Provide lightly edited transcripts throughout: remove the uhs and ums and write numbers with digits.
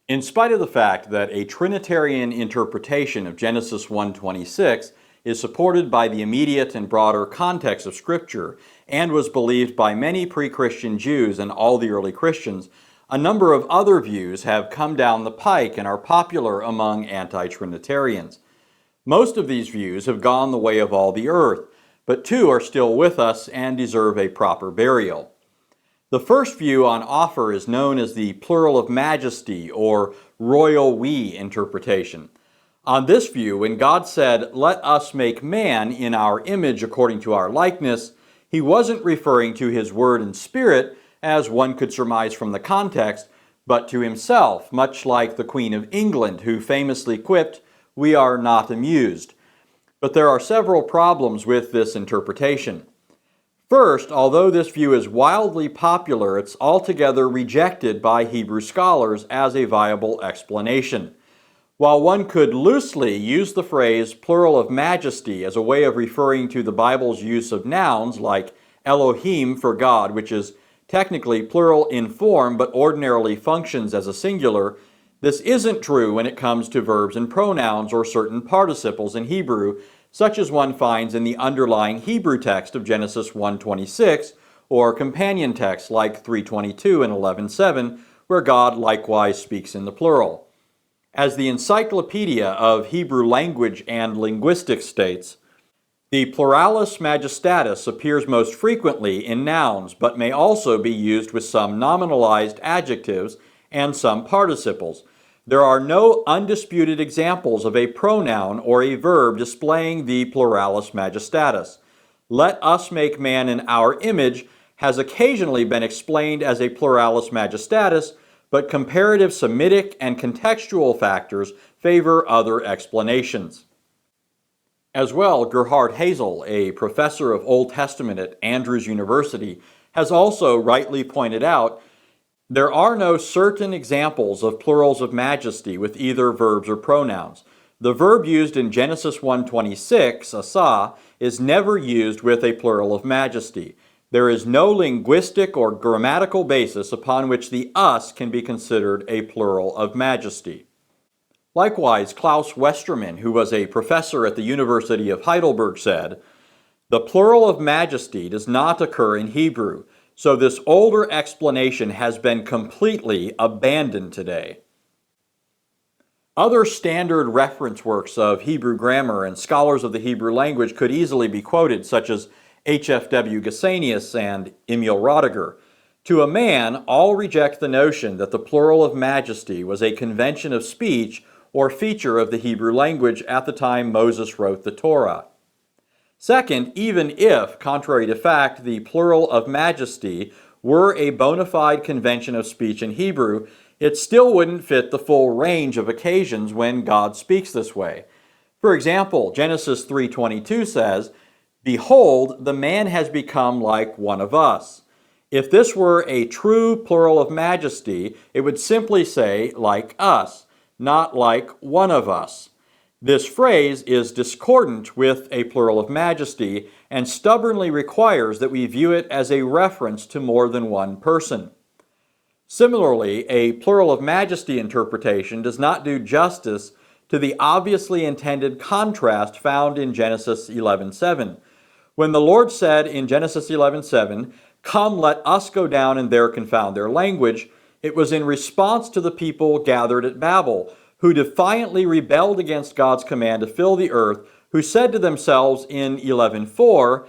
In spite of the fact that a Trinitarian interpretation of Genesis 1:26 is supported by the immediate and broader context of Scripture and was believed by many pre-Christian Jews and all the early Christians, a number of other views have come down the pike and are popular among anti-Trinitarians. Most of these views have gone the way of all the earth, but two are still with us and deserve a proper burial. The first view on offer is known as the plural of majesty or royal we interpretation. On this view, when God said, "Let us make man in our image according to our likeness," he wasn't referring to his word and spirit, as one could surmise from the context, but to himself, much like the Queen of England, who famously quipped, "We are not amused." But there are several problems with this interpretation. First, although this view is wildly popular, it's altogether rejected by Hebrew scholars as a viable explanation. While one could loosely use the phrase plural of majesty as a way of referring to the Bible's use of nouns like Elohim for God, which is technically plural in form but ordinarily functions as a singular, this isn't true when it comes to verbs and pronouns or certain participles in Hebrew, such as one finds in the underlying Hebrew text of Genesis 1:26, or companion texts like 3:22 and 11:7, where God likewise speaks in the plural. As the Encyclopedia of Hebrew Language and Linguistics states, the pluralis majestatis appears most frequently in nouns, but may also be used with some nominalized adjectives and some participles. There are no undisputed examples of a pronoun or a verb displaying the pluralis majestatis. "Let us make man in our image" has occasionally been explained as a pluralis majestatis, but comparative Semitic and contextual factors favor other explanations. As well, Gerhard Hazel, a professor of Old Testament at Andrews University, has also rightly pointed out there are no certain examples of plurals of majesty with either verbs or pronouns. The verb used in Genesis 1:26, asa, is never used with a plural of majesty. There is no linguistic or grammatical basis upon which the us can be considered a plural of majesty. Likewise, Klaus Westermann, who was a professor at the University of Heidelberg, said, "The plural of majesty does not occur in Hebrew, so this older explanation has been completely abandoned today." Other standard reference works of Hebrew grammar and scholars of the Hebrew language could easily be quoted, such as H.F.W. Gesenius and Emil Roediger. To a man, all reject the notion that the plural of majesty was a convention of speech or feature of the Hebrew language at the time Moses wrote the Torah. Second, even if, contrary to fact, the plural of majesty were a bona fide convention of speech in Hebrew, it still wouldn't fit the full range of occasions when God speaks this way. For example, Genesis 3:22 says, "Behold, the man has become like one of us." If this were a true plural of majesty, it would simply say, "like us," not "like one of us." This phrase is discordant with a plural of majesty and stubbornly requires that we view it as a reference to more than one person. Similarly, a plural of majesty interpretation does not do justice to the obviously intended contrast found in Genesis 11:7. When the Lord said in Genesis 11:7, "Come, let us go down and there confound their language," it was in response to the people gathered at Babel, who defiantly rebelled against God's command to fill the earth, who said to themselves in 11:4,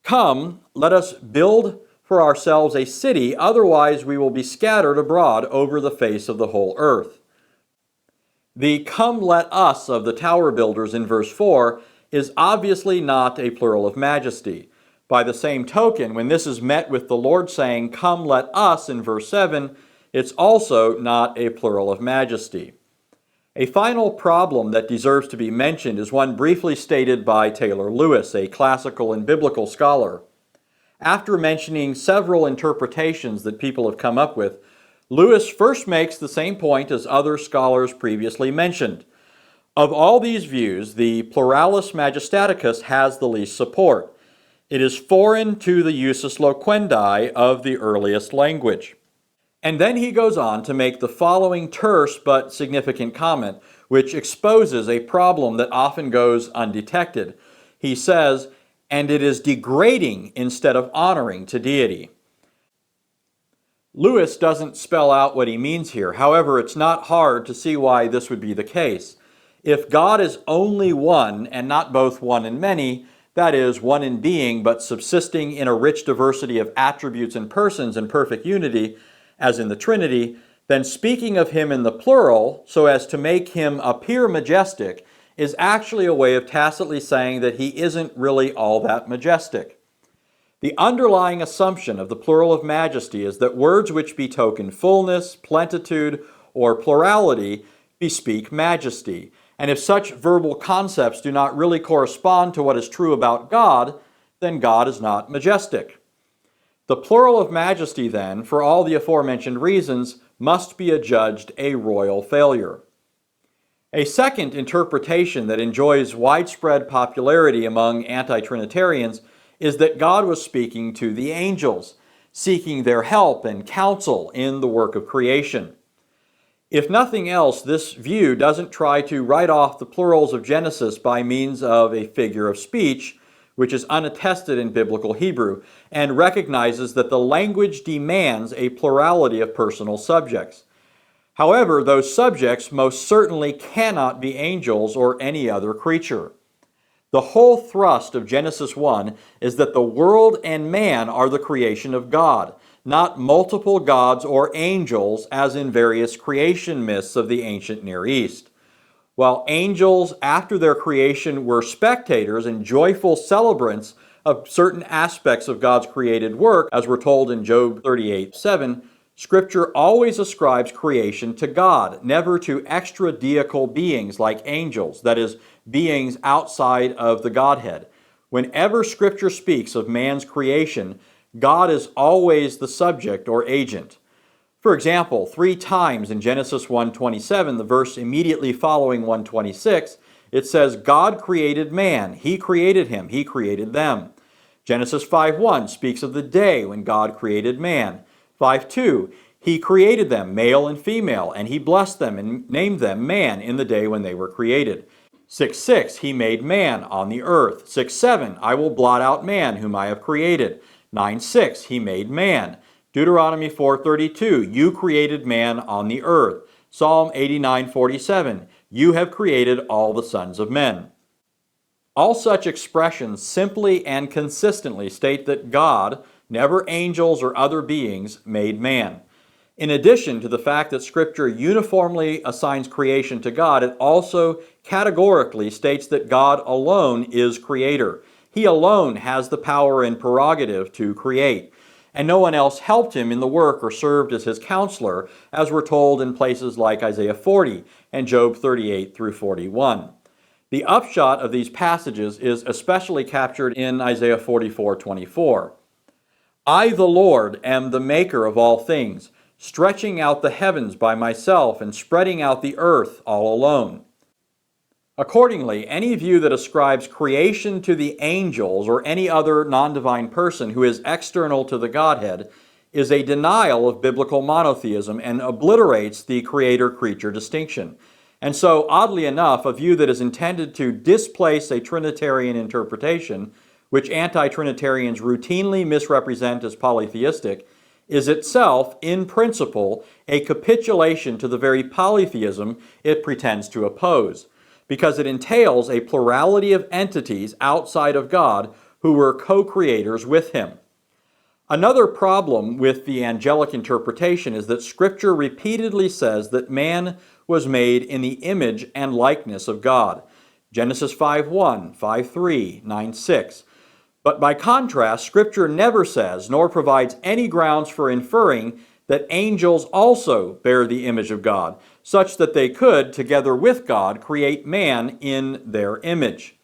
"Come, let us build for ourselves a city, otherwise we will be scattered abroad over the face of the whole earth." The "come, let us" of the tower builders in verse 4 is obviously not a plural of majesty. By the same token, when this is met with the Lord saying, "Come, let us" in verse 7, it's also not a plural of majesty. A final problem that deserves to be mentioned is one briefly stated by Taylor Lewis, a classical and biblical scholar. After mentioning several interpretations that people have come up with, Lewis first makes the same point as other scholars previously mentioned. Of all these views, the pluralis majestaticus has the least support. It is foreign to the usus loquendi of the earliest language. And then he goes on to make the following terse but significant comment, which exposes a problem that often goes undetected. He says, "And it is degrading instead of honoring to deity." Lewis doesn't spell out what he means here. However, it's not hard to see why this would be the case. If God is only one and not both one and many, that is, one in being but subsisting in a rich diversity of attributes and persons in perfect unity, as in the Trinity, then speaking of him in the plural so as to make him appear majestic is actually a way of tacitly saying that he isn't really all that majestic. The underlying assumption of the plural of majesty is that words which betoken fullness, plenitude, or plurality bespeak majesty. And if such verbal concepts do not really correspond to what is true about God, then God is not majestic. The plural of majesty, then, for all the aforementioned reasons, must be adjudged a royal failure. A second interpretation that enjoys widespread popularity among anti-Trinitarians is that God was speaking to the angels, seeking their help and counsel in the work of creation. If nothing else, this view doesn't try to write off the plurals of Genesis by means of a figure of speech, which is unattested in biblical Hebrew, and recognizes that the language demands a plurality of personal subjects. However, those subjects most certainly cannot be angels or any other creature. The whole thrust of Genesis 1 is that the world and man are the creation of God, not multiple gods or angels as in various creation myths of the ancient Near East. While angels, after their creation, were spectators and joyful celebrants of certain aspects of God's created work, as we're told in Job 38:7, Scripture always ascribes creation to God, never to extra-deical beings like angels, that is, beings outside of the Godhead. Whenever Scripture speaks of man's creation, God is always the subject or agent. For example, 3 times in Genesis 1:27, the verse immediately following 1:26, it says, God created man, he created him, he created them. Genesis 5:1 speaks of the day when God created man. 5:2, he created them, male and female, and he blessed them and named them man in the day when they were created. 6:6, he made man on the earth. 6:7, I will blot out man whom I have created. 9:6, he made man. Deuteronomy 4:32, you created man on the earth. Psalm 89:47, you have created all the sons of men. All such expressions simply and consistently state that God, never angels or other beings, made man. In addition to the fact that Scripture uniformly assigns creation to God, it also categorically states that God alone is creator. He alone has the power and prerogative to create, and no one else helped him in the work or served as his counselor, as we're told in places like Isaiah 40 and Job 38 through 41. The upshot of these passages is especially captured in Isaiah 44:24. I, the Lord, am the maker of all things, stretching out the heavens by myself and spreading out the earth all alone. Accordingly, any view that ascribes creation to the angels or any other non-divine person who is external to the Godhead is a denial of biblical monotheism and obliterates the creator-creature distinction. And so, oddly enough, a view that is intended to displace a Trinitarian interpretation, which anti-Trinitarians routinely misrepresent as polytheistic, is itself, in principle, a capitulation to the very polytheism it pretends to oppose, because it entails a plurality of entities outside of God who were co-creators with him. Another problem with the angelic interpretation is that Scripture repeatedly says that man was made in the image and likeness of God. Genesis 5:1, 5:3, 9:6. But by contrast, Scripture never says, nor provides any grounds for inferring, that angels also bear the image of God, such that they could, together with God, create man in their image.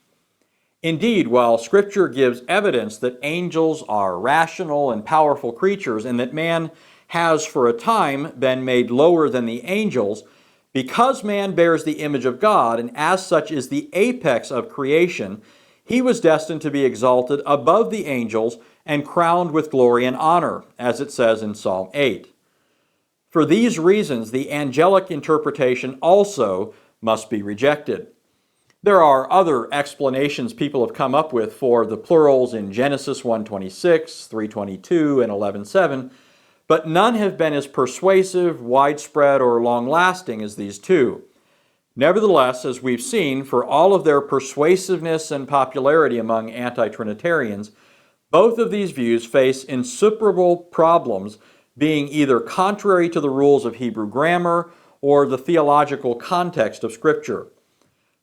Indeed, while Scripture gives evidence that angels are rational and powerful creatures, and that man has for a time been made lower than the angels, because man bears the image of God, and as such is the apex of creation, he was destined to be exalted above the angels and crowned with glory and honor, as it says in Psalm 8. For these reasons, the angelic interpretation also must be rejected. There are other explanations people have come up with for the plurals in Genesis 1:26, 3:22, and 11:7, but none have been as persuasive, widespread, or long-lasting as these two. Nevertheless, as we've seen, for all of their persuasiveness and popularity among anti-Trinitarians, both of these views face insuperable problems, being either contrary to the rules of Hebrew grammar or the theological context of Scripture.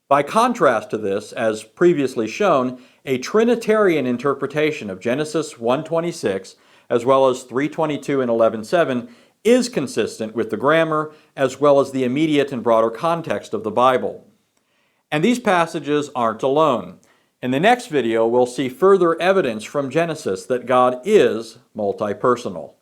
By contrast to this, as previously shown, a Trinitarian interpretation of Genesis 1:26 as well as 3:22 and 11:7 is consistent with the grammar as well as the immediate and broader context of the Bible. And these passages aren't alone. In the next video, we'll see further evidence from Genesis that God is multi-personal.